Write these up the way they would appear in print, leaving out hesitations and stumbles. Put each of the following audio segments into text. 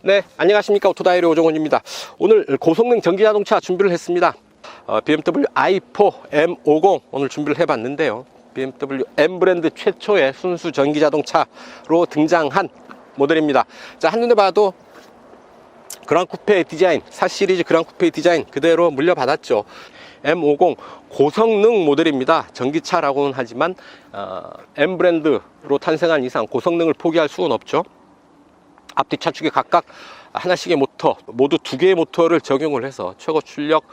네, 안녕하십니까. 오토다이리 오종원입니다. 오늘 고성능 전기자동차 준비를 했습니다. BMW i4 M50 오늘 준비를 해봤는데요. BMW M 브랜드 최초의 순수 전기자동차로 등장한 모델입니다. 자, 한눈에 봐도 그랑쿠페 디자인, 4시리즈 그랑쿠페 디자인 그대로 물려받았죠. M50 고성능 모델입니다. 전기차라고는 하지만 M 브랜드로 탄생한 이상 고성능을 포기할 수는 없죠. 앞뒤 차축에 각각 하나씩의 모터, 모두 2개의 모터를 적용을 해서 최고 출력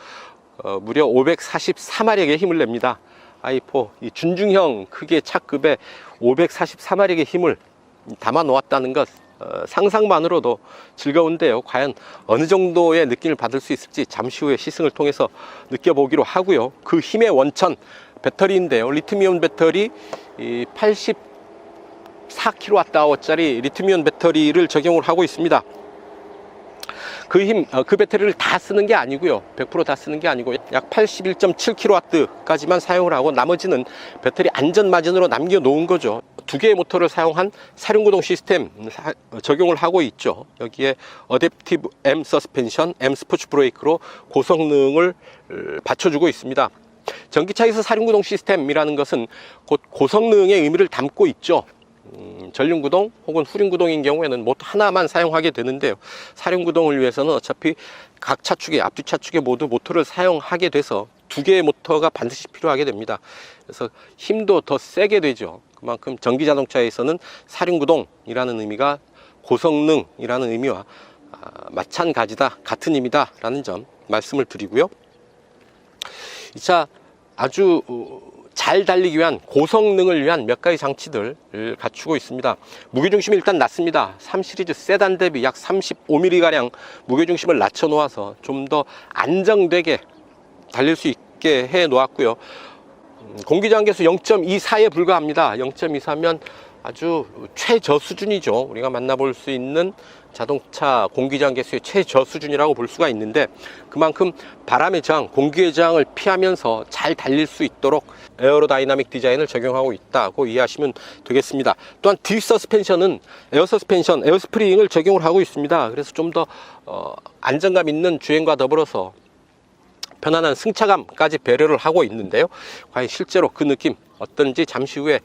무려 544마력의 힘을 냅니다. i4 이 준중형 크기의 차급에 544마력의 힘을 담아 놓았다는 것 상상만으로도 즐거운데요. 과연 어느 정도의 느낌을 받을 수 있을지 잠시 후에 시승을 통해서 느껴보기로 하고요. 그 힘의 원천 배터리인데요. 리튬이온 배터리 84kWh짜리 리튬이온 배터리를 적용을 하고 있습니다. 그 배터리를 다 쓰는 게 아니고요. 100% 다 쓰는 게 아니고 약 81.7kW까지만 사용을 하고 나머지는 배터리 안전 마진으로 남겨 놓은 거죠. 2개의 모터를 사용한 사륜구동 시스템 적용을 하고 있죠. 여기에 어댑티브 M 서스펜션, M 스포츠 브레이크로 고성능을 받쳐주고 있습니다. 전기차에서 사륜구동 시스템이라는 것은 곧 고성능의 의미를 담고 있죠. 전륜구동 혹은 후륜구동인 경우에는 모터 하나만 사용하게 되는데요. 사륜구동을 위해서는 어차피 각 차축에, 앞뒤 차축에 모두 모터를 사용하게 돼서 2개의 모터가 반드시 필요하게 됩니다. 그래서 힘도 더 세게 되죠. 그만큼 전기자동차에서는 사륜구동이라는 의미가 고성능이라는 의미와 마찬가지다, 같은 의미다 라는 점 말씀을 드리고요. 이 차 아주 잘 달리기 위한 고성능을 위한 몇 가지 장치들을 갖추고 있습니다. 무게중심이 일단 낮습니다. 3시리즈 세단 대비 약 35mm가량 무게중심을 낮춰 놓아서 좀 더 안정되게 달릴 수 있게 해 놓았고요. 공기저항계수 0.24에 불과합니다. 0.24면 아주 최저 수준이죠. 우리가 만나볼 수 있는 자동차 공기저항계수의 최저 수준이라고 볼 수가 있는데, 그만큼 바람의 저항, 공기의 저항을 피하면서 잘 달릴 수 있도록 에어로다이나믹 디자인을 적용하고 있다고 이해하시면 되겠습니다. 또한 뒷 서스펜션은 에어 서스펜션, 에어 스프링을 적용을 하고 있습니다. 그래서 좀 더 안정감 있는 주행과 더불어서 편안한 승차감까지 배려를 하고 있는데요. 과연 실제로 그 느낌 어떤지 잠시 후에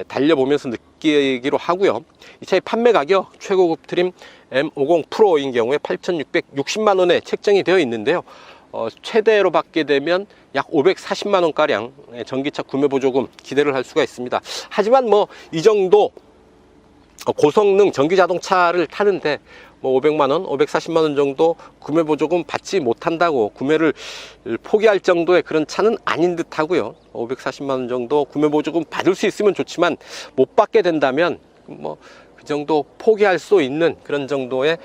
달려보면서 느끼기로 하고요. 이 차의 판매 가격 최고급 트림 M50 프로인 경우에 8,660만원에 책정이 되어 있는데요. 최대로 받게 되면 약 540만원가량 전기차 구매보조금 기대를 할 수가 있습니다. 하지만 뭐 이 정도 고성능 전기자동차를 타는데 500만원, 540만원 정도 구매보조금 받지 못한다고 구매를 포기할 정도의 그런 차는 아닌 듯 하고요. 540만원 정도 구매보조금 받을 수 있으면 좋지만 못 받게 된다면 뭐 그 정도 포기할 수 있는 그런 정도의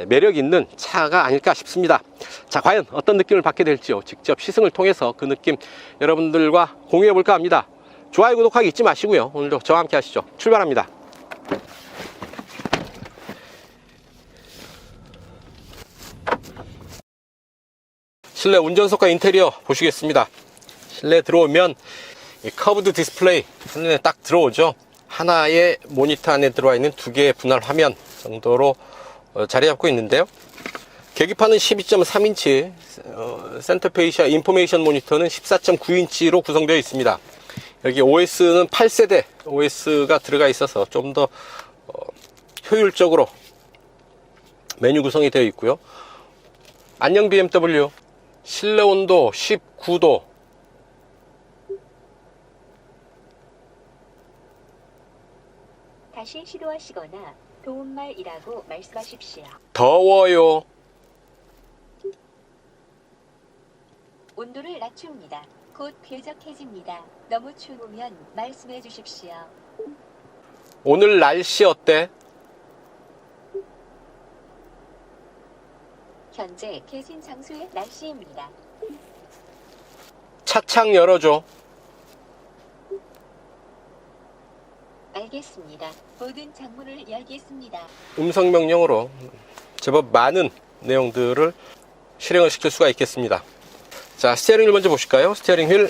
매력 있는 차가 아닐까 싶습니다. 자, 과연 어떤 느낌을 받게 될지요. 직접 시승을 통해서 그 느낌 여러분들과 공유해 볼까 합니다. 좋아요, 구독하기 잊지 마시고요. 오늘도 저와 함께 하시죠. 출발합니다. 실내 운전석과 인테리어 보시겠습니다. 실내 들어오면 이 커브드 디스플레이 한눈에 딱 들어오죠. 하나의 모니터 안에 들어와 있는 2개의 분할 화면 정도로 자리 잡고 있는데요. 계기판은 12.3인치, 센터페이시아 인포메이션 모니터는 14.9인치로 구성되어 있습니다. 여기 OS는 8세대 OS가 들어가 있어서 좀 더 효율적으로 메뉴 구성이 되어 있고요. 안녕 BMW, 실내 온도 19도, 다시 시도하시거나 도움말이라고 말씀하십시오. 더워요. 온도를 낮춥니다. 곧 쾌적해집니다. 너무 추우면 말씀해 주십시오. 오늘 날씨 어때? 현재 계신 장소의 날씨입니다. 차창 열어줘. 알겠습니다. 모든 창문을 열겠습니다. 음성 명령으로 제법 많은 내용들을 실행을 시킬 수가 있겠습니다. 자, 스티어링 휠 먼저 보실까요? 스티어링 휠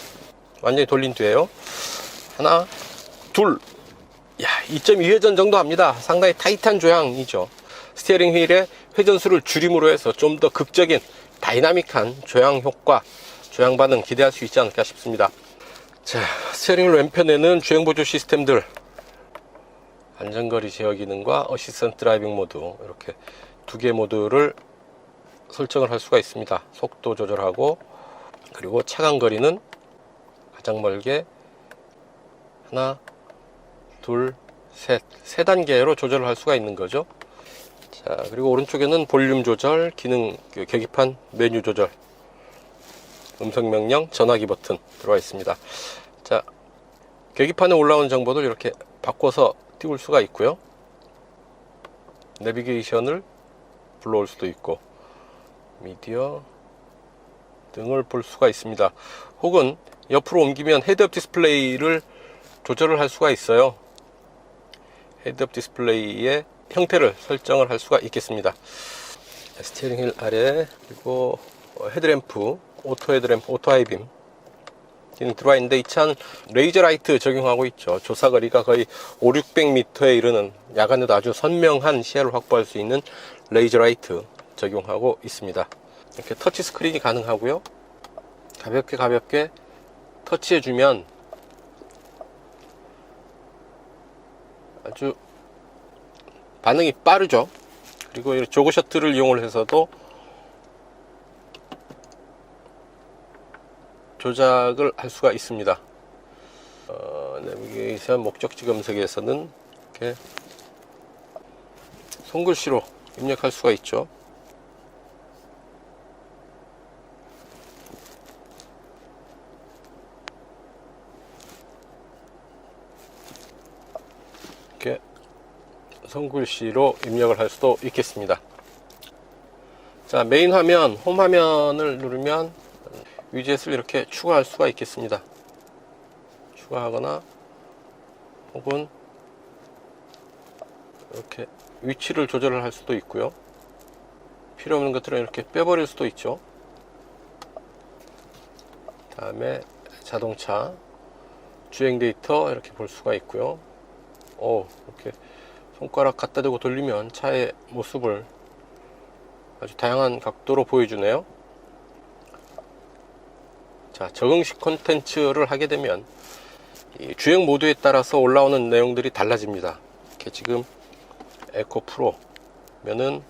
완전히 돌린 뒤에요. 하나, 둘, 야, 2.2회전 정도 합니다. 상당히 타이트한 조향이죠. 스티어링 휠의 회전수를 줄임으로 해서 좀 더 극적인 다이나믹한 조향 효과, 조향 반응 기대할 수 있지 않을까 싶습니다. 자, 스티어링 휠 왼편에는 주행 보조 시스템들, 안전거리 제어 기능과 어시스턴트 드라이빙 모드, 이렇게 두 개 모드를 설정을 할 수가 있습니다. 속도 조절하고, 그리고 차간 거리는 가장 멀게 하나, 둘, 셋, 세 단계로 조절을 할 수가 있는 거죠. 자, 그리고 오른쪽에는 볼륨 조절, 기능, 계기판 메뉴 조절, 음성 명령, 전화기 버튼 들어와 있습니다. 자, 계기판에 올라온 정보들 이렇게 바꿔서 띄울 수가 있고요. 내비게이션을 불러올 수도 있고, 미디어 등을 볼 수가 있습니다. 혹은 옆으로 옮기면 헤드업 디스플레이를 조절을 할 수가 있어요. 헤드업 디스플레이의 형태를 설정을 할 수가 있겠습니다. 스티어링 휠 아래, 그리고 헤드램프, 오토 헤드램프, 오토 하이빔 기능 들어와 있는데, 이 차는 레이저 라이트 적용하고 있죠. 조사거리가 거의 500~600m에 이르는, 야간에도 아주 선명한 시야를 확보할 수 있는 레이저 라이트 적용하고 있습니다. 이렇게 터치 스크린이 가능하고요. 가볍게 터치해주면 아주 반응이 빠르죠. 그리고 이 조그 셔틀을 이용을 해서도 조작을 할 수가 있습니다. 내비게이션 목적지 검색에서는 이렇게 손글씨로 입력할 수가 있죠. 이렇게 손글씨로 입력을 할 수도 있겠습니다. 자, 메인 화면, 홈 화면을 누르면 위젯을 이렇게 추가할 수가 있겠습니다. 추가하거나, 혹은 이렇게 위치를 조절을 할 수도 있고요. 필요 없는 것들은 이렇게 빼버릴 수도 있죠. 다음에 자동차 주행 데이터 이렇게 볼 수가 있고요. 이렇게 손가락 갖다 대고 돌리면 차의 모습을 아주 다양한 각도로 보여주네요. 자, 적응식 콘텐츠를 하게 되면 이 주행 모드에 따라서 올라오는 내용들이 달라집니다. 이렇게 지금 에코 프로면은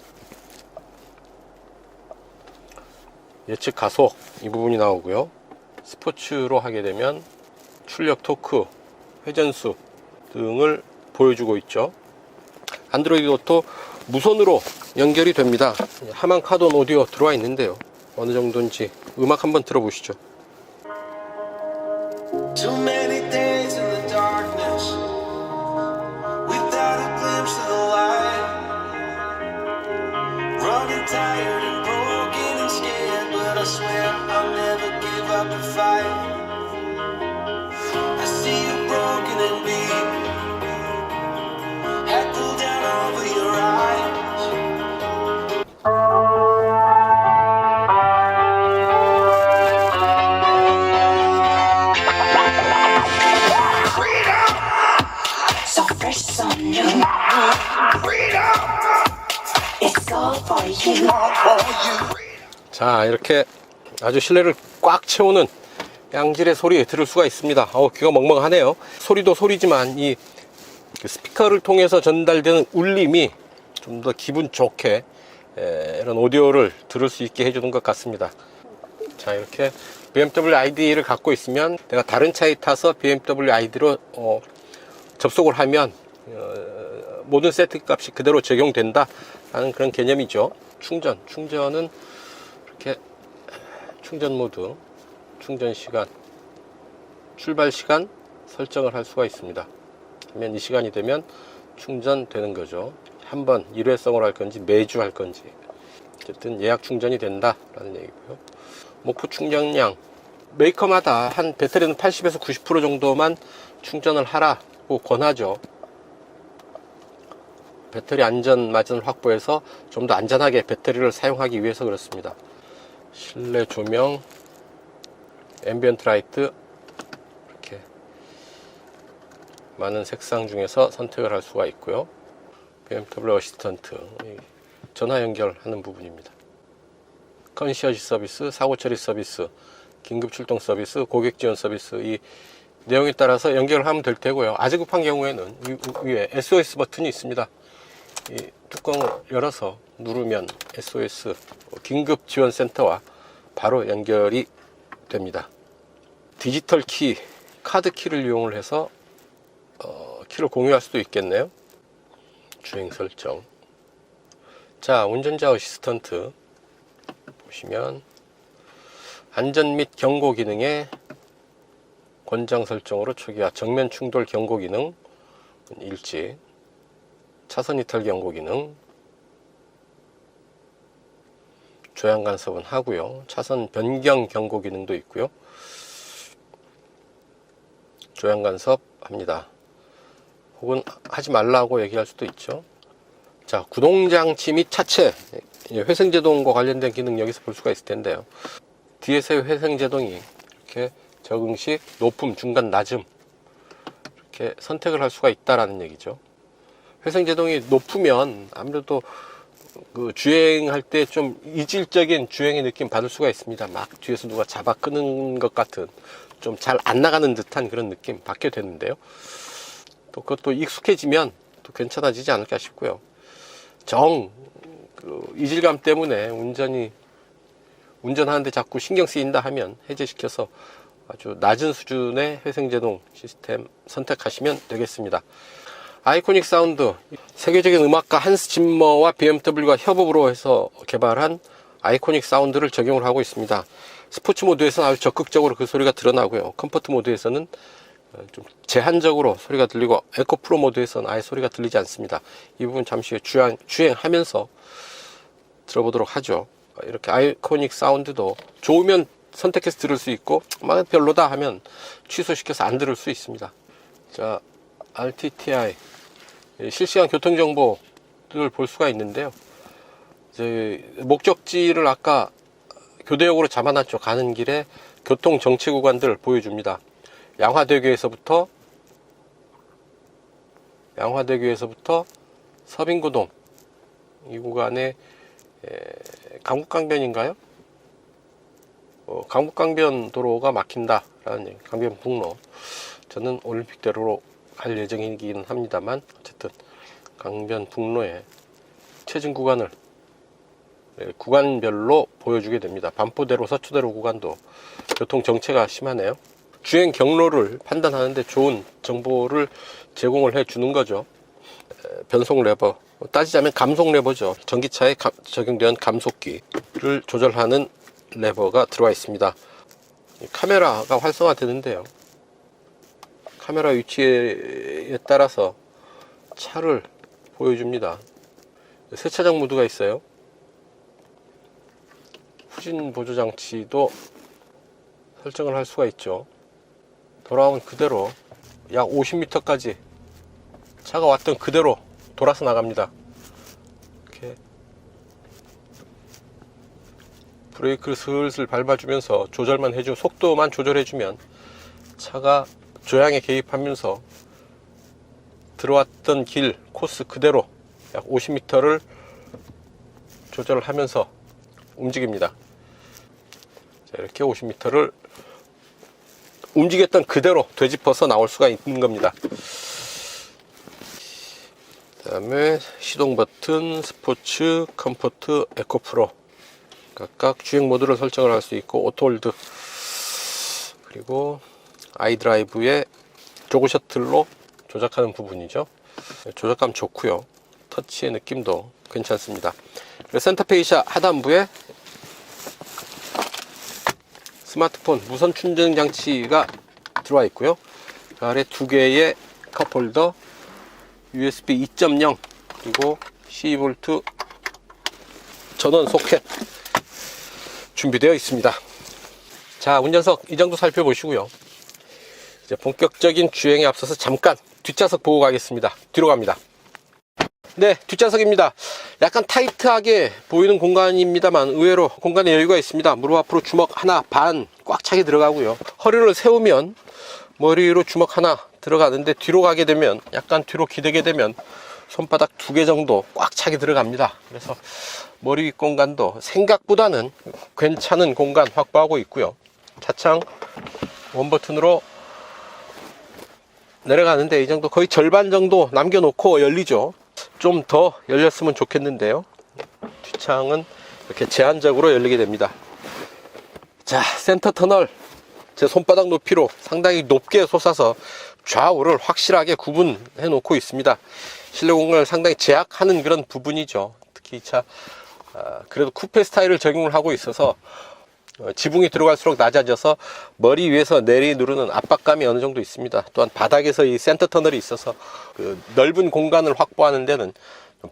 예측 가속 이 부분이 나오고요. 스포츠로 하게 되면 출력, 토크, 회전수 등을 보여주고 있죠. 안드로이드 오토 무선으로 연결이 됩니다. 하만 카돈 오디오 들어와 있는데요. 어느 정도인지 음악 한번 들어보시죠. Too many days in the darkness without a glimpse of the light. Running tired and broken and scared, but I swear I'll never give up the fight. I see you broken and beat, head pulled down over your eyes. 자, 이렇게 아주 실내를 꽉 채우는 양질의 소리 들을 수가 있습니다. 귀가 멍멍하네요. 소리도 소리지만 이 스피커를 통해서 전달되는 울림이 좀 더 기분 좋게 이런 오디오를 들을 수 있게 해주는 것 같습니다. 자, 이렇게 BMW ID를 갖고 있으면 내가 다른 차에 타서 BMW ID로 접속을 하면 모든 세트 값이 그대로 적용된다 라는 그런 개념이죠. 충전은 이렇게 충전 모드, 충전 시간, 출발 시간 설정을 할 수가 있습니다. 그러면 이 시간이 되면 충전되는 거죠. 한번 일회성으로 할 건지 매주 할 건지, 어쨌든 예약 충전이 된다 라는 얘기고요. 목표 충전량, 메이커마다 한 배터리는 80에서 90% 정도만 충전을 하라고 권하죠. 배터리 안전 마진을 확보해서 좀 더 안전하게 배터리를 사용하기 위해서 그렇습니다. 실내 조명, 앰비언트 라이트, 이렇게 많은 색상 중에서 선택을 할 수가 있고요. BMW 어시스턴트, 전화 연결하는 부분입니다. 컨시어지 서비스, 사고 처리 서비스, 긴급 출동 서비스, 고객 지원 서비스, 이 내용에 따라서 연결을 하면 될 테고요. 아주 급한 경우에는 위에 SOS 버튼이 있습니다. 이 뚜껑을 열어서 누르면 SOS 긴급 지원 센터와 바로 연결이 됩니다. 디지털 키, 카드 키를 이용을 해서 키를 공유할 수도 있겠네요. 주행 설정. 자, 운전자 어시스턴트 보시면 안전 및 경고 기능에 권장 설정으로 초기화, 정면 충돌 경고 기능 일지, 차선 이탈 경고 기능, 조향 간섭은 하고요. 차선 변경 경고 기능도 있고요. 조향 간섭 합니다. 혹은 하지 말라고 얘기할 수도 있죠. 자, 구동장치 및 차체, 회생제동과 관련된 기능 여기서 볼 수가 있을 텐데요. 뒤에서의 회생제동이 이렇게 적응시 높음, 중간, 낮음 이렇게 선택을 할 수가 있다라는 얘기죠. 회생제동이 높으면 아무래도 그 주행할 때 좀 이질적인 주행의 느낌 받을 수가 있습니다. 막 뒤에서 누가 잡아 끄는 것 같은 좀 잘 안 나가는 듯한 그런 느낌 받게 되는데요. 또 그것도 익숙해지면 또 괜찮아지지 않을까 싶고요. 그 이질감 때문에 운전하는데 자꾸 신경 쓰인다 하면 해제시켜서 아주 낮은 수준의 회생제동 시스템 선택하시면 되겠습니다. 아이코닉 사운드, 세계적인 음악가 한스 짐머와 BMW가 협업으로 해서 개발한 아이코닉 사운드를 적용을 하고 있습니다. 스포츠 모드에서는 아주 적극적으로 그 소리가 드러나고요. 컴포트 모드에서는 좀 제한적으로 소리가 들리고 에코 프로 모드에서는 아예 소리가 들리지 않습니다. 이 부분 잠시 후에 주행하면서 들어보도록 하죠. 이렇게 아이코닉 사운드도 좋으면 선택해서 들을 수 있고 만약 별로다 하면 취소시켜서 안 들을 수 있습니다. 자, RTTI 실시간 교통정보를 볼 수가 있는데요. 이제 목적지를 아까 교대역으로 잡아놨죠. 가는 길에 교통정체 구간들을 보여줍니다. 양화대교에서부터 서빙고동 이 구간에 강북강변인가요? 강북강변 도로가 막힌다라는 얘기. 강변북로. 저는 올림픽대로로 갈 예정이긴 합니다만 어쨌든 강변북로의 체증 구간을 구간별로 보여주게 됩니다. 반포대로, 서초대로 구간도 교통 정체가 심하네요. 주행 경로를 판단하는데 좋은 정보를 제공을 해 주는 거죠. 변속 레버, 따지자면 감속 레버죠. 전기차에 적용된 감속기를 조절하는 레버가 들어와 있습니다. 카메라가 활성화되는데요. 카메라 위치에 따라서 차를 보여줍니다. 세차장 모드가 있어요. 후진 보조 장치도 설정을 할 수가 있죠. 돌아온 그대로 약 50m까지 차가 왔던 그대로 돌아서 나갑니다. 이렇게 브레이크를 슬슬 밟아주면서 조절만 해주고 속도만 조절해주면 차가 조향에 개입하면서 들어왔던 길 코스 그대로 약 50m를 조절을 하면서 움직입니다. 자, 이렇게 50m를 움직였던 그대로 되짚어서 나올 수가 있는 겁니다. 그 다음에 시동 버튼, 스포츠, 컴포트, 에코 프로 각각 주행 모드를 설정을 할 수 있고 오토홀드, 그리고 아이드라이브의 조그 셔틀로 조작하는 부분이죠. 조작감 좋고요. 터치의 느낌도 괜찮습니다. 센터페이샤 하단부에 스마트폰 무선 충전 장치가 들어와 있고요. 그 아래 두 개의 컵홀더, USB 2.0 그리고 12V 전원 소켓 준비되어 있습니다. 자, 운전석 이 정도 살펴보시고요. 이제 본격적인 주행에 앞서서 잠깐 뒷좌석 보고 가겠습니다. 뒤로 갑니다. 네, 뒷좌석입니다. 약간 타이트하게 보이는 공간입니다만 의외로 공간에 여유가 있습니다. 무릎 앞으로 주먹 하나 반 꽉 차게 들어가고요. 허리를 세우면 머리로 주먹 하나 들어가는데 뒤로 가게 되면, 약간 뒤로 기대게 되면 손바닥 2개 정도 꽉 차게 들어갑니다. 그래서 머리 위 공간도 생각보다는 괜찮은 공간 확보하고 있고요. 차창 원버튼으로 내려가는데 이 정도 거의 절반 정도 남겨놓고 열리죠. 좀 더 열렸으면 좋겠는데요. 뒷창은 이렇게 제한적으로 열리게 됩니다. 자, 센터 터널 제 손바닥 높이로 상당히 높게 솟아서 좌우를 확실하게 구분해 놓고 있습니다. 실내 공간을 상당히 제약하는 그런 부분이죠. 특히 이 차 그래도 쿠페 스타일을 적용을 하고 있어서 지붕이 들어갈수록 낮아져서 머리 위에서 내리 누르는 압박감이 어느 정도 있습니다. 또한 바닥에서 이 센터 터널이 있어서 그 넓은 공간을 확보하는 데는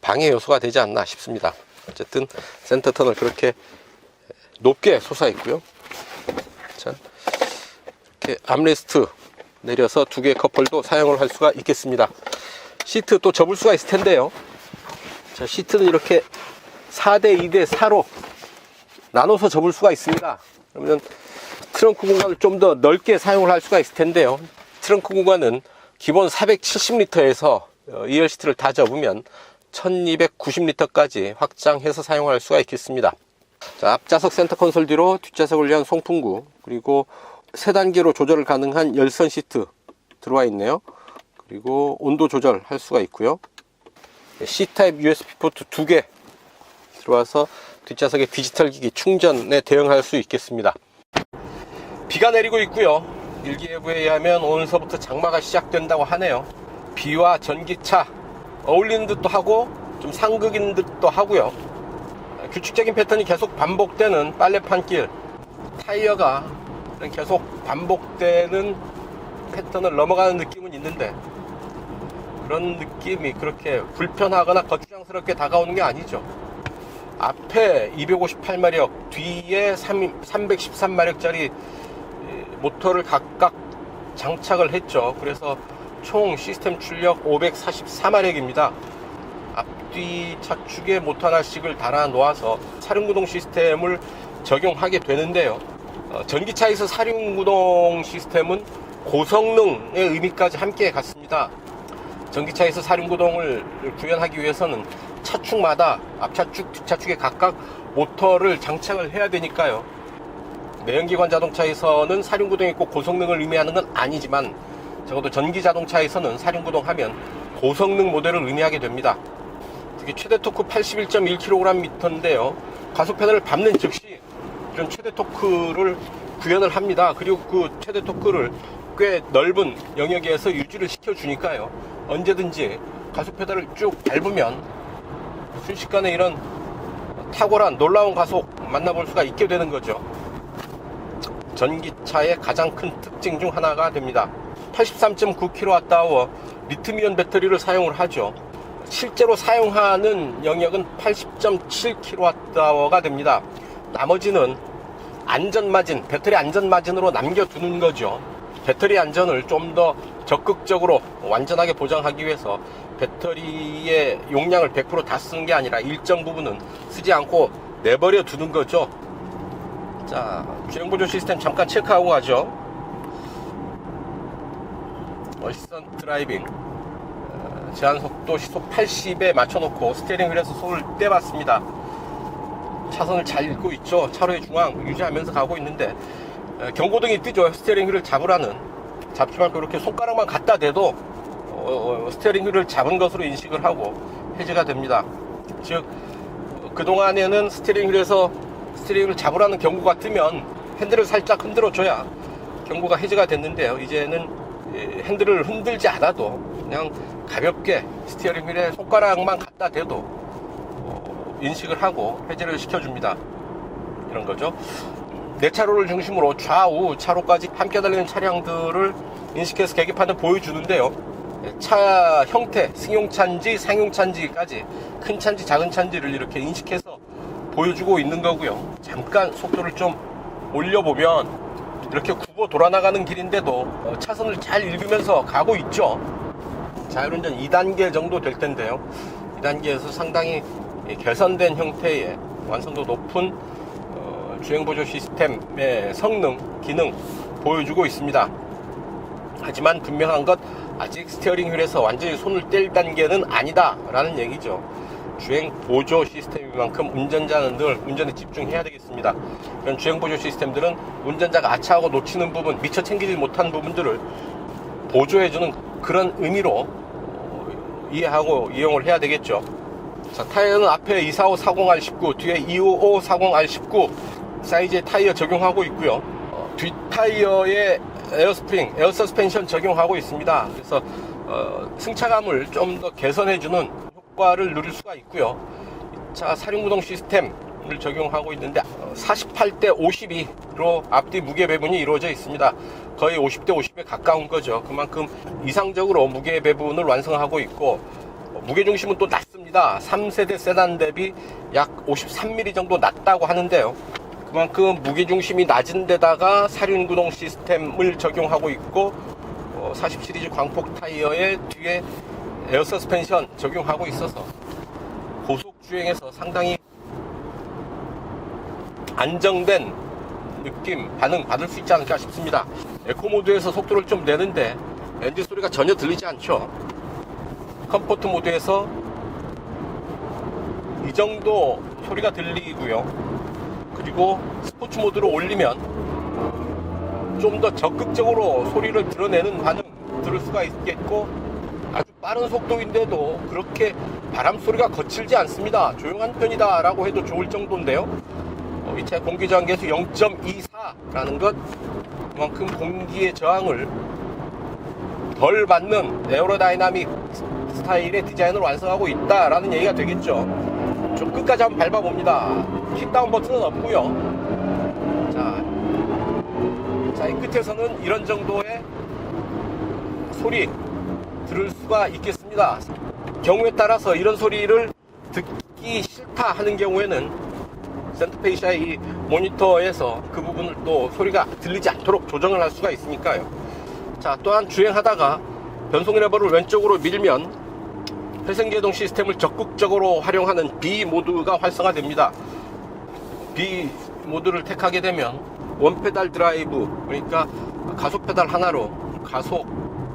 방해 요소가 되지 않나 싶습니다. 어쨌든 센터 터널 그렇게 높게 솟아 있고요. 자, 이렇게 암레스트 내려서 2개의 컵홀도 사용을 할 수가 있겠습니다. 시트 또 접을 수가 있을 텐데요. 자, 시트는 이렇게 4대 2대 4로 나눠서 접을 수가 있습니다. 그러면 트렁크 공간을 좀 더 넓게 사용을 할 수가 있을 텐데요. 트렁크 공간은 기본 470리터에서 2열 시트를 다 접으면 1290리터까지 확장해서 사용할 수가 있겠습니다. 자, 앞좌석 센터 콘솔 뒤로 뒷좌석을 위한 송풍구, 그리고 3단계로 조절 가능한 열선 시트 들어와 있네요. 그리고 온도 조절할 수가 있고요. C타입 USB 포트 2개 들어와서 뒷좌석의 디지털 기기 충전에 대응할 수 있겠습니다. 비가 내리고 있고요. 일기예보에 의하면 오늘서부터 장마가 시작된다고 하네요. 비와 전기차 어울리는 듯도 하고 좀 상극인 듯도 하고요. 규칙적인 패턴이 계속 반복되는 빨래판길, 타이어가 계속 반복되는 패턴을 넘어가는 느낌은 있는데 그런 느낌이 그렇게 불편하거나 거추장스럽게 다가오는 게 아니죠. 앞에 258마력, 뒤에 313마력짜리 모터를 각각 장착을 했죠. 그래서 총 시스템 출력 544마력입니다. 앞뒤 차축에 모터 하나씩을 달아 놓아서 사륜구동 시스템을 적용하게 되는데요. 전기차에서 사륜구동 시스템은 고성능의 의미까지 함께 갔습니다. 전기차에서 사륜구동을 구현하기 위해서는 차축마다 앞차축, 뒷차축에 각각 모터를 장착을 해야 되니까요. 내연기관 자동차에서는 사륜구동이 꼭 고성능을 의미하는 건 아니지만 적어도 전기자동차에서는 사륜구동하면 고성능 모델을 의미하게 됩니다. 특히 최대 토크 81.1kgm인데요. 가속 페달을 밟는 즉시 이런 최대 토크를 구현을 합니다. 그리고 그 최대 토크를 꽤 넓은 영역에서 유지를 시켜주니까요. 언제든지 가속 페달을 쭉 밟으면 순식간에 이런 탁월한 놀라운 가속 만나볼 수가 있게 되는 거죠. 전기차의 가장 큰 특징 중 하나가 됩니다. 83.9kWh 리튬이온 배터리를 사용을 하죠. 실제로 사용하는 영역은 80.7kWh가 됩니다. 나머지는 안전마진, 배터리 안전마진으로 남겨두는 거죠. 배터리 안전을 좀 더 적극적으로 완전하게 보장하기 위해서 배터리의 용량을 100% 다 쓰는 게 아니라 일정 부분은 쓰지 않고 내버려 두는 거죠. 자, 주행보조 시스템 잠깐 체크하고 가죠. 어시스턴트 드라이빙, 제한속도 시속 80에 맞춰놓고 스티어링 휠에서 손을 떼봤습니다. 차선을 잘 읽고 있죠. 차로의 중앙 유지하면서 가고 있는데 경고등이 뜨죠. 스티어링 휠을 잡으라는. 잡지 말고 이렇게 손가락만 갖다 대도 스티어링 휠을 잡은 것으로 인식을 하고 해제가 됩니다. 즉 그동안에는 스티어링 휠에서 스티어링 휠을 잡으라는 경고가 뜨면 핸들을 살짝 흔들어 줘야 경고가 해제가 됐는데요. 이제는 핸들을 흔들지 않아도 그냥 가볍게 스티어링 휠에 손가락만 갖다 대도 인식을 하고 해제를 시켜줍니다. 이런 거죠. 네 차로를 중심으로 좌우 차로까지 함께 달리는 차량들을 인식해서 계기판을 보여주는데요. 차 형태, 승용차인지 상용차인지까지 큰 차인지 작은 차인지를 이렇게 인식해서 보여주고 있는 거고요. 잠깐 속도를 좀 올려보면 이렇게 굽어 돌아나가는 길인데도 차선을 잘 읽으면서 가고 있죠. 자율운전 2단계 정도 될 텐데요. 2단계에서 상당히 개선된 형태의 완성도 높은 주행보조 시스템의 성능, 기능 보여주고 있습니다. 하지만 분명한 것 아직 스티어링 휠에서 완전히 손을 뗄 단계는 아니다 라는 얘기죠. 주행 보조 시스템인 만큼 운전자는 늘 운전에 집중해야 되겠습니다. 이런 주행 보조 시스템들은 운전자가 아차하고 놓치는 부분, 미처 챙기지 못한 부분들을 보조해주는 그런 의미로 이해하고 이용을 해야 되겠죠. 자, 타이어는 앞에 245-40R19, 뒤에 255-40R19 사이즈의 타이어 적용하고 있고요. 뒷 타이어에 에어스프링, 에어 서스펜션 적용하고 있습니다. 그래서 승차감을 좀 더 개선해주는 효과를 누릴 수가 있고요. 자, 사륜구동 시스템을 적용하고 있는데 48대 52로 앞뒤 무게 배분이 이루어져 있습니다. 거의 50대 50에 가까운 거죠. 그만큼 이상적으로 무게 배분을 완성하고 있고, 무게중심은 또 낮습니다. 3세대 세단 대비 약 53mm 정도 낮다고 하는데요. 그만큼 무게중심이 낮은 데다가 사륜구동 시스템을 적용하고 있고, 40 시리즈 광폭 타이어에 뒤에 에어 서스펜션 적용하고 있어서 고속주행에서 상당히 안정된 느낌, 반응 받을 수 있지 않을까 싶습니다. 에코모드에서 속도를 좀 내는데 엔진 소리가 전혀 들리지 않죠. 컴포트 모드에서 이 정도 소리가 들리고요. 그리고 스포츠 모드로 올리면 좀 더 적극적으로 소리를 드러내는 반응 들을 수가 있겠고, 아주 빠른 속도인데도 그렇게 바람 소리가 거칠지 않습니다. 조용한 편이다 라고 해도 좋을 정도인데요. 이 차 공기저항계수 0.24라는 것, 그만큼 공기의 저항을 덜 받는 에어로다이나믹 스타일의 디자인을 완성하고 있다라는 얘기가 되겠죠. 좀 끝까지 한번 밟아봅니다. 킥다운 버튼은 없고요. 자, 이 끝에서는 이런 정도의 소리 들을 수가 있겠습니다. 경우에 따라서 이런 소리를 듣기 싫다 하는 경우에는 센터페이시아의 이 모니터에서 그 부분을 또 소리가 들리지 않도록 조정을 할 수가 있으니까요. 자, 또한 주행하다가 변속 레버를 왼쪽으로 밀면 회생제동 시스템을 적극적으로 활용하는 B 모드가 활성화됩니다. B 모드를 택하게 되면 원페달 드라이브, 그러니까 가속 페달 하나로 가속,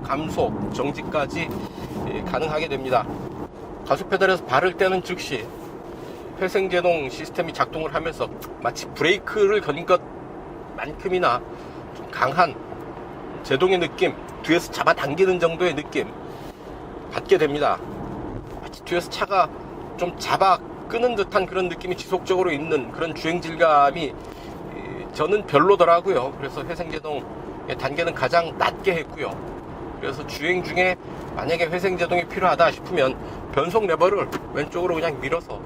감속, 정지까지 가능하게 됩니다. 가속 페달에서 발을 떼는 즉시 회생제동 시스템이 작동을 하면서 마치 브레이크를 거는 것만큼이나 좀 강한 제동의 느낌, 뒤에서 잡아당기는 정도의 느낌 받게 됩니다. 마치 뒤에서 차가 좀 잡아 끄는 듯한 그런 느낌이 지속적으로 있는 그런 주행 질감이 저는 별로더라고요. 그래서 회생제동의 단계는 가장 낮게 했고요. 그래서 주행 중에 만약에 회생제동이 필요하다 싶으면 변속 레버를 왼쪽으로 그냥 밀어서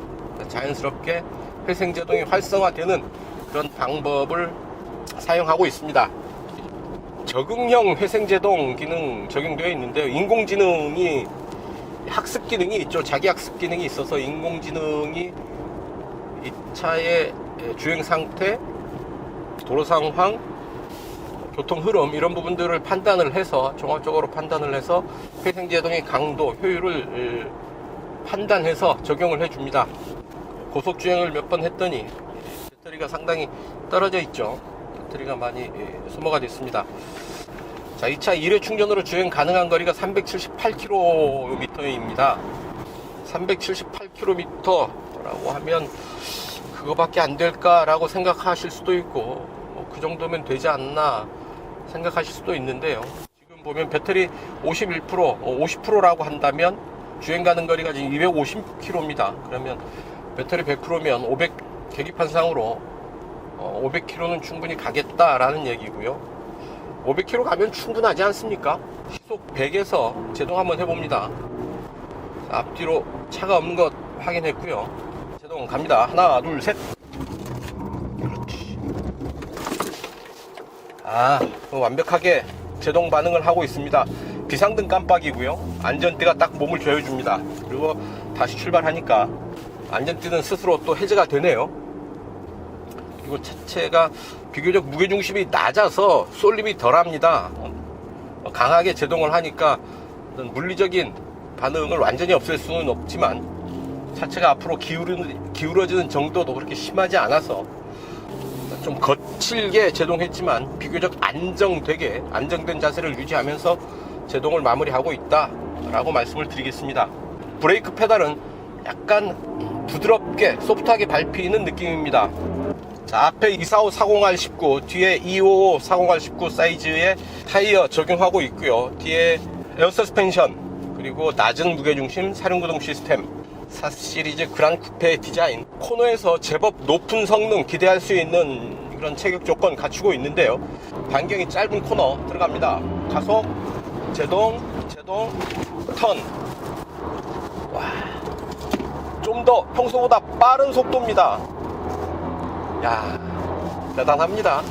자연스럽게 회생제동이 활성화되는 그런 방법을 사용하고 있습니다. 적응형 회생제동 기능 적용되어 있는데요. 인공지능이 학습 기능이 있죠. 자기 학습 기능이 있어서 인공지능이 이 차의 주행 상태, 도로 상황, 교통 흐름 이런 부분들을 판단을 해서 종합적으로 판단을 해서 회생제동의 강도, 효율을 판단해서 적용을 해줍니다. 고속주행을 몇 번 했더니 배터리가 상당히 떨어져 있죠. 배터리가 많이 소모가 됐습니다. 자, 이 차 1회 충전으로 주행 가능한 거리가 378km입니다. 378km라고 하면 그거밖에 안 될까라고 생각하실 수도 있고, 그 정도면 되지 않나 생각하실 수도 있는데요. 지금 보면 배터리 51%, 50%라고 한다면 주행 가는 거리가 지금 250km입니다. 그러면 배터리 100%면 500 계기판상으로 500km는 충분히 가겠다라는 얘기고요. 500km 가면 충분하지 않습니까? 시속 100에서 제동 한번 해봅니다. 자, 앞뒤로 차가 없는 것 확인했고요. 제동 갑니다. 하나, 둘, 셋. 그렇지. 완벽하게 제동 반응을 하고 있습니다. 비상등 깜빡이고요. 안전띠가 딱 몸을 조여줍니다. 그리고 다시 출발하니까 안전띠는 스스로 또 해제가 되네요. 그리고 차체가 비교적 무게중심이 낮아서 쏠림이 덜합니다. 강하게 제동을 하니까 물리적인 반응을 완전히 없앨 수는 없지만 차체가 앞으로 기울어지는 정도도 그렇게 심하지 않아서 좀 거칠게 제동했지만 비교적 안정된 자세를 유지하면서 제동을 마무리하고 있다 라고 말씀을 드리겠습니다. 브레이크 페달은 약간 부드럽게 소프트하게 밟히는 느낌입니다. 자, 앞에 245-40R19, 뒤에 255 40R19 사이즈의 타이어 적용하고 있고요. 뒤에 에어 서스펜션, 그리고 낮은 무게중심 사륜구동 시스템, 4시리즈 그란 쿠페 디자인, 코너에서 제법 높은 성능 기대할 수 있는 그런 체격 조건 갖추고 있는데요. 반경이 짧은 코너 들어갑니다. 가속, 제동, 턴. 와, 좀 더 평소보다 빠른 속도입니다. 야, 대단합니다.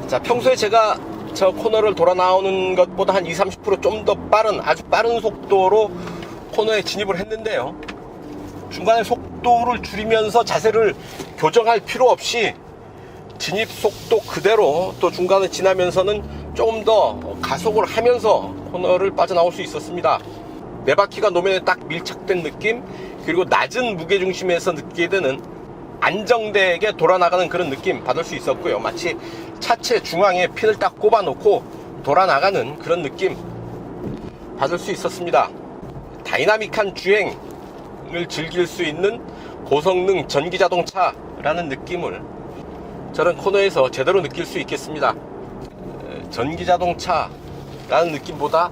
자, 평소에 제가 저 코너를 돌아 나오는 것보다 한 20-30% 좀 더 빠른, 아주 빠른 속도로 코너에 진입을 했는데요. 중간에 속도를 줄이면서 자세를 교정할 필요 없이 진입 속도 그대로 또 중간에 지나면서는 조금 더 가속을 하면서 코너를 빠져나올 수 있었습니다. 네 바퀴가 노면에 딱 밀착된 느낌, 그리고 낮은 무게중심에서 느끼게 되는 안정되게 돌아나가는 그런 느낌 받을 수 있었고요. 마치 차체 중앙에 핀을 딱 꼽아 놓고 돌아나가는 그런 느낌 받을 수 있었습니다. 다이나믹한 주행을 즐길 수 있는 고성능 전기자동차라는 느낌을 저런 코너에서 제대로 느낄 수 있겠습니다. 전기자동차라는 느낌보다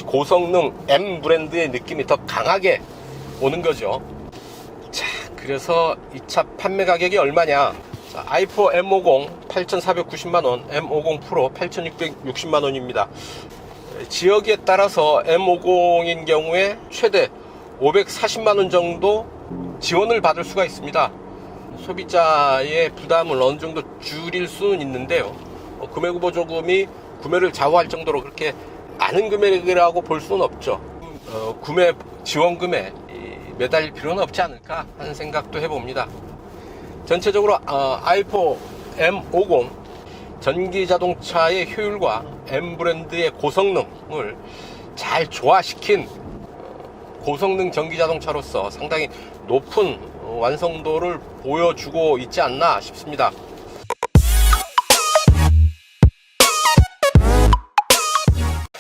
고성능 M 브랜드의 느낌이 더 강하게 오는 거죠. 자, 그래서 이 차 판매 가격이 얼마냐? 자, i4 M50 8,490만원, M50 프로 8,660만원입니다. 지역에 따라서 M50인 경우에 최대 540만원 정도 지원을 받을 수가 있습니다. 소비자의 부담을 어느 정도 줄일 수는 있는데요. 구매후보조금이 구매를 좌우할 정도로 그렇게 많은 금액이라고 볼 수는 없죠. 구매 지원금에 매달릴 필요는 없지 않을까 하는 생각도 해봅니다. 전체적으로 i4 M50 전기자동차의 효율과 M 브랜드의 고성능을 잘 조화시킨 고성능 전기자동차로서 상당히 높은 완성도를 보여주고 있지 않나 싶습니다.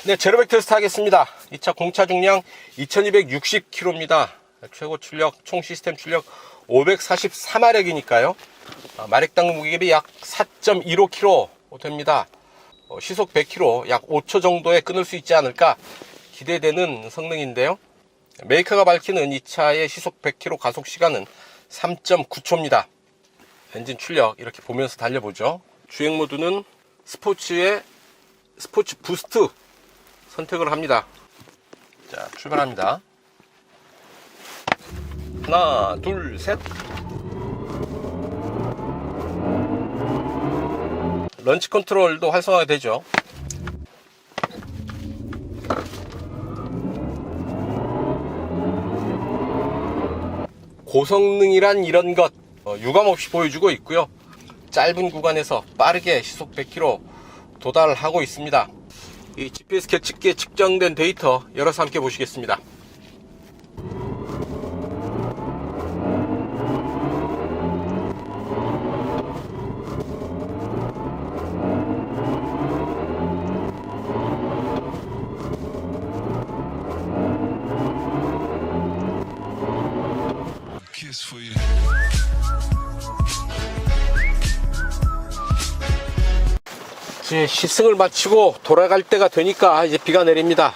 네, 제로백 테스트 하겠습니다. 이 차 공차 중량 2260km입니다. 최고 출력, 총 시스템 출력 544마력이니까요. 마력당 무게비 약 4.15kg 됩니다. 시속 100km, 약 5초 정도에 끊을 수 있지 않을까 기대되는 성능인데요. 메이커가 밝히는 이 차의 시속 100km 가속 시간은 3.9초입니다. 엔진 출력 이렇게 보면서 달려보죠. 주행 모드는 스포츠의 스포츠 부스트 선택을 합니다. 자, 출발합니다. 하나, 둘, 셋. 런치 컨트롤도 활성화가 되죠. 고성능이란 이런 것 유감없이 보여주고 있고요. 짧은 구간에서 빠르게 시속 100km 도달하고 있습니다. 이 GPS 계측기에 측정된 데이터 열어서 함께 보시겠습니다. 이제 시승을 마치고 돌아갈 때가 되니까 이제 비가 내립니다.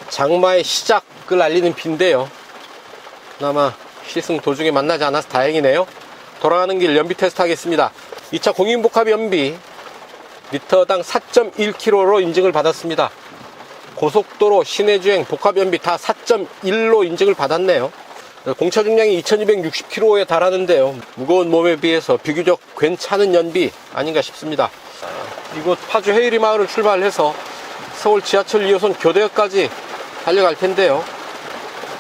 장마의 시작을 알리는 비인데요. 그나마 시승 도중에 만나지 않아서 다행이네요. 돌아가는 길 연비 테스트 하겠습니다. 2차 공인복합 연비 리터당 4.1km로 인증을 받았습니다. 고속도로 시내주행 복합 연비 다 4.1로 인증을 받았네요. 공차 중량이 2260km에 달하는데요. 무거운 몸에 비해서 비교적 괜찮은 연비 아닌가 싶습니다. 이곳 파주 헤이리 마을을 출발해서 서울 지하철 2호선 교대역까지 달려갈 텐데요.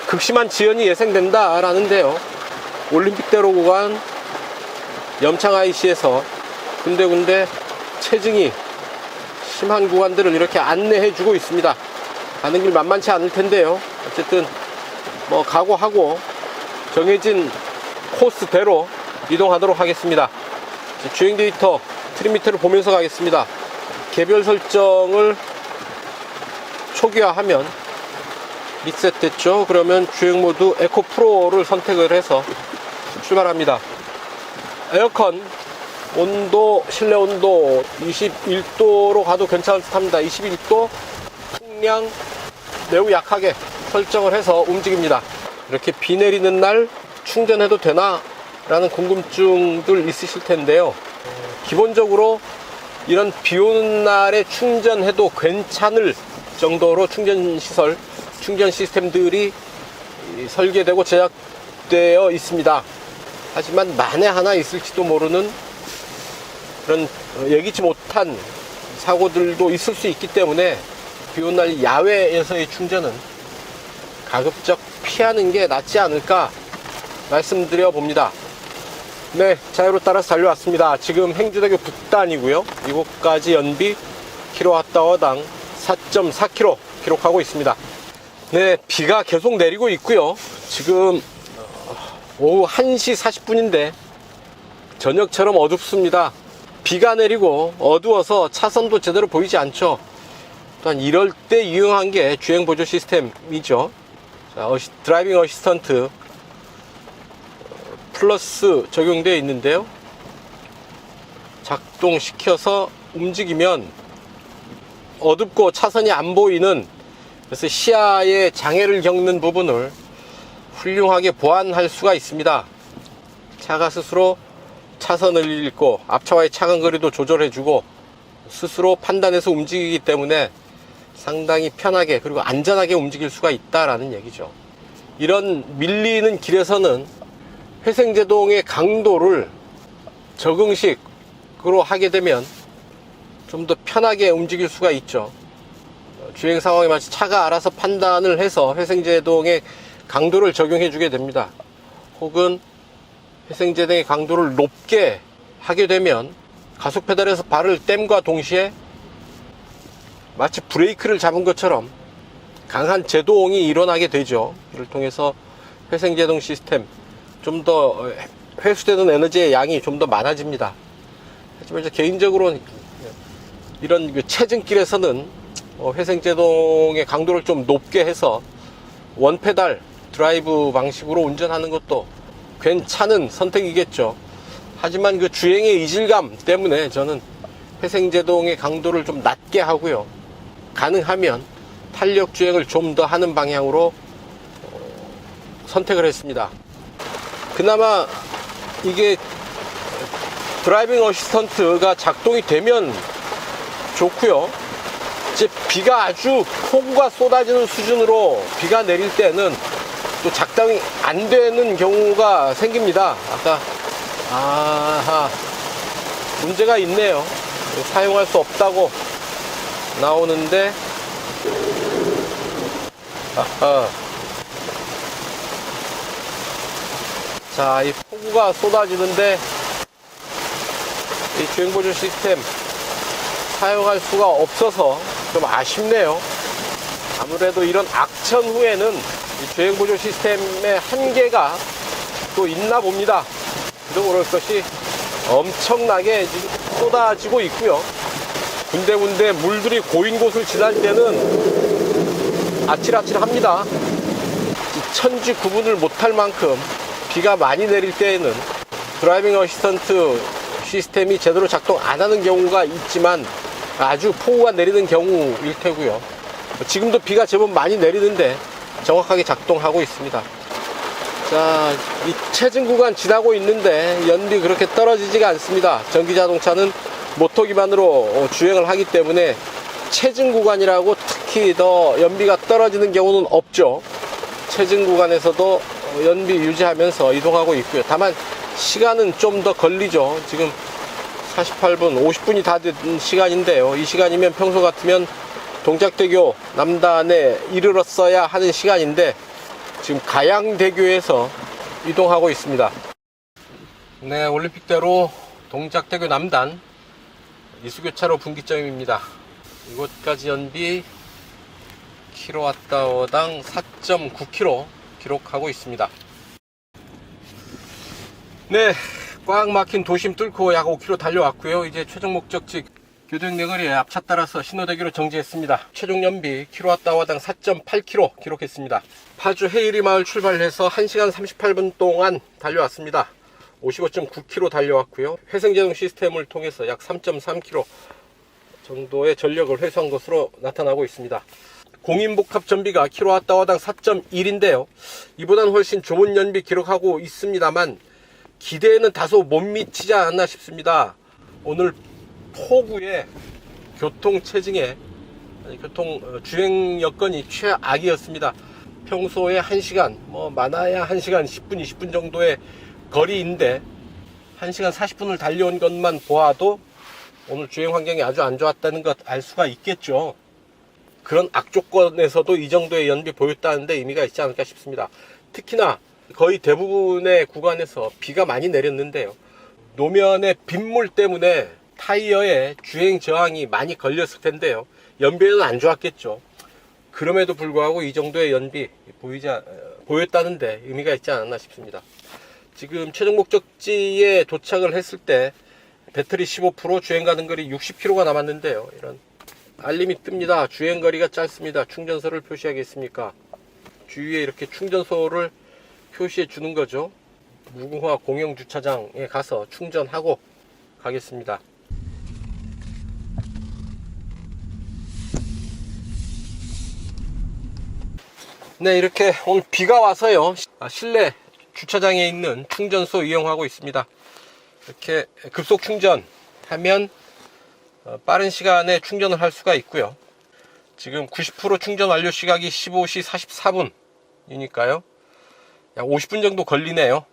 극심한 지연이 예상된다 라는데요. 올림픽대로 구간 염창 IC에서 군데군데 체증이 심한 구간들을 이렇게 안내해 주고 있습니다. 가는 길 만만치 않을 텐데요. 어쨌든 뭐 각오하고 정해진 코스대로 이동하도록 하겠습니다. 주행 데이터 트림미터를 보면서 가겠습니다. 개별 설정을 초기화하면 리셋됐죠. 그러면 주행모드 에코 프로를 선택을 해서 출발합니다. 에어컨 온도, 실내 온도 21도로 가도 괜찮을 듯 합니다. 21도, 풍량 매우 약하게 설정을 해서 움직입니다. 이렇게 비 내리는 날 충전해도 되나? 라는 궁금증들 있으실 텐데요. 기본적으로 이런 비 오는 날에 충전해도 괜찮을 정도로 충전시설, 충전 시스템들이 설계되고 제작되어 있습니다. 하지만 만에 하나 있을지도 모르는 그런 예기치 못한 사고들도 있을 수 있기 때문에 비 오는 날 야외에서의 충전은 가급적 피하는 게 낫지 않을까 말씀드려 봅니다. 네, 자유로 따라서 달려왔습니다. 지금 행주대교 북단이고요. 이곳까지 연비 kWh당 4.4km 기록하고 있습니다. 네, 비가 계속 내리고 있고요. 지금 오후 1시 40분인데 저녁처럼 어둡습니다. 비가 내리고 어두워서 차선도 제대로 보이지 않죠. 또한 이럴 때 유용한 게 주행 보조 시스템이죠. 자, 드라이빙 어시스턴트 플러스 적용되어 있는데요. 작동시켜서 움직이면 어둡고 차선이 안 보이는, 그래서 시야에 장애를 겪는 부분을 훌륭하게 보완할 수가 있습니다. 차가 스스로 차선을 읽고 앞차와의 차간 거리도 조절해주고 스스로 판단해서 움직이기 때문에 상당히 편하게 그리고 안전하게 움직일 수가 있다라는 얘기죠. 이런 밀리는 길에서는 회생제동의 강도를 적응식으로 하게 되면 좀 더 편하게 움직일 수가 있죠. 주행 상황에 맞춰 차가 알아서 판단을 해서 회생제동의 강도를 적용해 주게 됩니다. 혹은 회생제동의 강도를 높게 하게 되면 가속 페달에서 발을 땜과 동시에 마치 브레이크를 잡은 것처럼 강한 제동이 일어나게 되죠. 이를 통해서 회생제동 시스템, 좀 더 회수되는 에너지의 양이 좀 더 많아집니다. 하지만 개인적으로 이런 체증길에서는 회생제동의 강도를 좀 높게 해서 원페달 드라이브 방식으로 운전하는 것도 괜찮은 선택이겠죠. 하지만 그 주행의 이질감 때문에 저는 회생제동의 강도를 좀 낮게 하고요. 가능하면 탄력 주행을 좀 더 하는 방향으로 선택을 했습니다. 그나마 이게 드라이빙 어시스턴트가 작동이 되면 좋고요. 이제 비가 아주 폭우가 쏟아지는 수준으로 비가 내릴 때는 또 작동이 안 되는 경우가 생깁니다. 아하, 문제가 있네요. 사용할 수 없다고 나오는데, 자, 이 폭우가 쏟아지는데 이 주행보조 시스템 사용할 수가 없어서 좀 아쉽네요. 아무래도 이런 악천 후에는 이 주행보조 시스템의 한계가 또 있나 봅니다. 그래도 그럴 것이 엄청나게 지금 쏟아지고 있고요. 군데군데 물들이 고인 곳을 지날 때는 아찔아찔합니다. 천지 구분을 못할 만큼 비가 많이 내릴 때에는 드라이빙 어시스턴트 시스템이 제대로 작동 안 하는 경우가 있지만 아주 폭우가 내리는 경우일 테고요. 지금도 비가 제법 많이 내리는데 정확하게 작동하고 있습니다. 자, 이 체증 구간 지나고 있는데 연비 그렇게 떨어지지가 않습니다. 전기자동차는 모터 기반으로 주행을 하기 때문에 체증 구간이라고 특히 더 연비가 떨어지는 경우는 없죠. 체증 구간에서도 연비 유지하면서 이동하고 있고요. 다만 시간은 좀 더 걸리죠. 지금 48분, 50분이 다 된 시간인데요. 이 시간이면 평소 같으면 동작대교 남단에 이르렀어야 하는 시간인데 지금 가양대교에서 이동하고 있습니다. 네, 올림픽대로 동작대교 남단 이수교차로 분기점입니다. 이곳까지 연비 kWh당 4.9km 기록하고 있습니다. 네, 꽉 막힌 도심 뚫고 약 5km 달려왔고요. 이제 최종 목적지 교도역 내거리에 앞차 따라서 신호대기로 정지했습니다. 최종 연비 kWh당 4.8km 기록했습니다. 파주 해일이 마을 출발해서 1시간 38분 동안 달려왔습니다. 55.9km 달려왔고요. 회생제동 시스템을 통해서 약 3.3km 정도의 전력을 회수한 것으로 나타나고 있습니다. 공인복합 전비가 kWh당 4.1인데요. 이보다는 훨씬 좋은 연비 기록하고 있습니다만 기대에는 다소 못 미치지 않았나 싶습니다. 오늘 폭우에 주행 여건이 최악이었습니다. 평소에 1시간, 많아야 1시간 10분, 20분 정도의 거리인데 1시간 40분을 달려온 것만 보아도 오늘 주행 환경이 아주 안 좋았다는 것 알 수가 있겠죠. 그런 악조건에서도 이 정도의 연비 보였다는 데 의미가 있지 않을까 싶습니다. 특히나 거의 대부분의 구간에서 비가 많이 내렸는데요. 노면의 빗물 때문에 타이어에 주행 저항이 많이 걸렸을 텐데요. 연비는 안 좋았겠죠. 그럼에도 불구하고 이 정도의 연비 보였다는데 의미가 있지 않았나 싶습니다. 지금 최종 목적지에 도착을 했을 때 배터리 15%, 주행 가는 거리 60km가 남았는데요. 이런 알림이 뜹니다. 주행 거리가 짧습니다. 충전소를 표시하겠습니까? 주위에 이렇게 충전소를 표시해 주는 거죠. 무궁화 공영주차장에 가서 충전하고 가겠습니다. 네, 이렇게 오늘 비가 와서요. 실내 주차장에 있는 충전소 이용하고 있습니다. 이렇게 급속 충전하면 빠른 시간에 충전을 할 수가 있고요. 지금 90% 충전 완료 시각이 15시 44분이니까요. 약 50분 정도 걸리네요.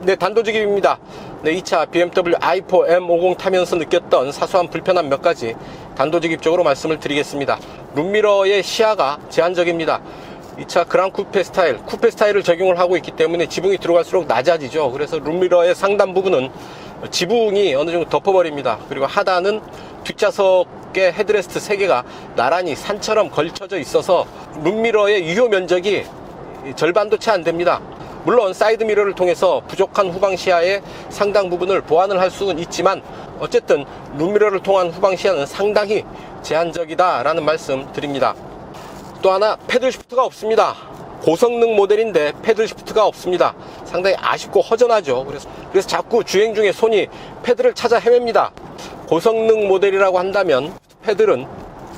네, 단도직입입니다. 네, 2차 BMW i4 M50 타면서 느꼈던 사소한 불편함 몇 가지 단도직입적으로 말씀을 드리겠습니다. 룸미러의 시야가 제한적입니다. 2차 그랑 쿠페 스타일을 적용을 하고 있기 때문에 지붕이 들어갈수록 낮아지죠. 그래서 룸미러의 상단 부분은 지붕이 어느 정도 덮어버립니다. 그리고 하단은 뒷좌석의 헤드레스트 3개가 나란히 산처럼 걸쳐져 있어서 룸미러의 유효 면적이 절반도 채 안 됩니다. 물론 사이드미러를 통해서 부족한 후방 시야의 상당 부분을 보완을 할 수는 있지만 어쨌든 룸미러를 통한 후방 시야는 상당히 제한적이다 라는 말씀 드립니다. 또 하나, 패들 시프트가 없습니다. 고성능 모델인데 패들 시프트가 없습니다. 상당히 아쉽고 허전하죠. 그래서 자꾸 주행 중에 손이 패드를 찾아 헤맵니다. 고성능 모델이라고 한다면 패들은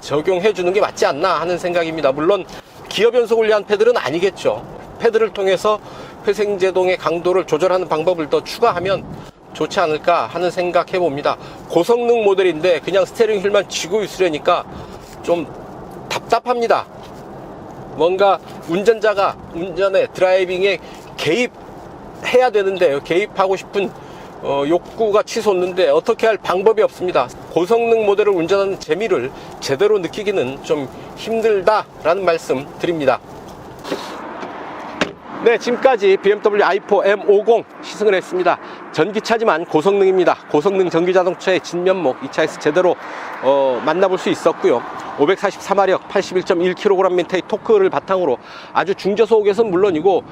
적용해 주는 게 맞지 않나 하는 생각입니다. 물론 기어 변속을 위한 패들은 아니겠죠. 패드를 통해서 회생제동의 강도를 조절하는 방법을 더 추가하면 좋지 않을까 하는 생각 해봅니다. 고성능 모델인데 그냥 스티어링 휠만 쥐고 있으려니까 좀 답답합니다. 뭔가 운전자가 운전에 드라이빙에 개입해야 되는데 개입하고 싶은 욕구가 치솟는데 어떻게 할 방법이 없습니다. 고성능 모델을 운전하는 재미를 제대로 느끼기는 좀 힘들다라는 말씀 드립니다. 네, 지금까지 BMW i4 M50 시승을 했습니다. 전기차지만 고성능입니다. 고성능 전기자동차의 진면목 이 차에서 제대로 만나볼 수 있었고요. 543마력 81.1kgm의 토크를 바탕으로 아주 중저속에서는 물론이고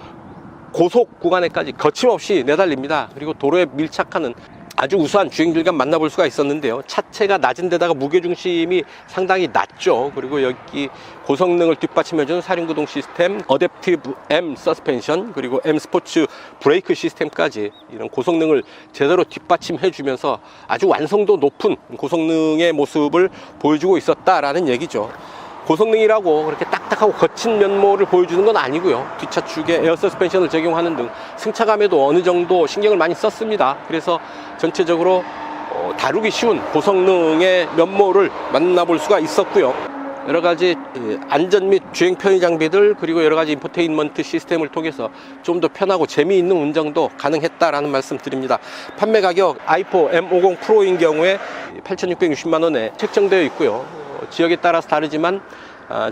고속 구간에까지 거침없이 내달립니다. 그리고 도로에 밀착하는 아주 우수한 주행질감 만나볼 수가 있었는데요. 차체가 낮은 데다가 무게중심이 상당히 낮죠. 그리고 여기 고성능을 뒷받침해주는 사륜구동 시스템, 어댑티브 M 서스펜션, 그리고 M 스포츠 브레이크 시스템까지 이런 고성능을 제대로 뒷받침해주면서 아주 완성도 높은 고성능의 모습을 보여주고 있었다라는 얘기죠. 고성능이라고 그렇게 딱딱하고 거친 면모를 보여주는 건 아니고요. 뒷차축에 에어 서스펜션을 적용하는 등 승차감에도 어느 정도 신경을 많이 썼습니다. 그래서 전체적으로 다루기 쉬운 고성능의 면모를 만나볼 수가 있었고요. 여러가지 안전 및 주행 편의 장비들 그리고 여러가지 인포테인먼트 시스템을 통해서 좀 더 편하고 재미있는 운전도 가능했다라는 말씀 드립니다. 판매 가격 i4 M50 프로인 경우에 8,660만원에 책정되어 있고요. 지역에 따라서 다르지만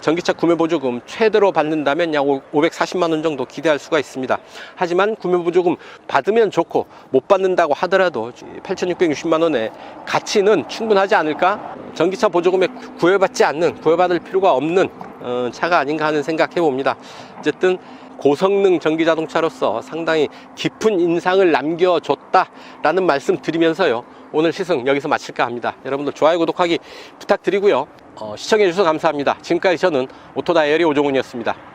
전기차 구매보조금 최대로 받는다면 약 540만원 정도 기대할 수가 있습니다. 하지만 구매보조금 받으면 좋고 못 받는다고 하더라도 8,660만원의 가치는 충분하지 않을까? 전기차 보조금에 구애받지 않는, 구애받을 필요가 없는 차가 아닌가 하는 생각 해봅니다. 어쨌든 고성능 전기자동차로서 상당히 깊은 인상을 남겨줬다라는 말씀 드리면서요, 오늘 시승 여기서 마칠까 합니다. 여러분들 좋아요, 구독하기 부탁드리고요. 시청해 주셔서 감사합니다. 지금까지 저는 오토다이어리 오종훈이었습니다.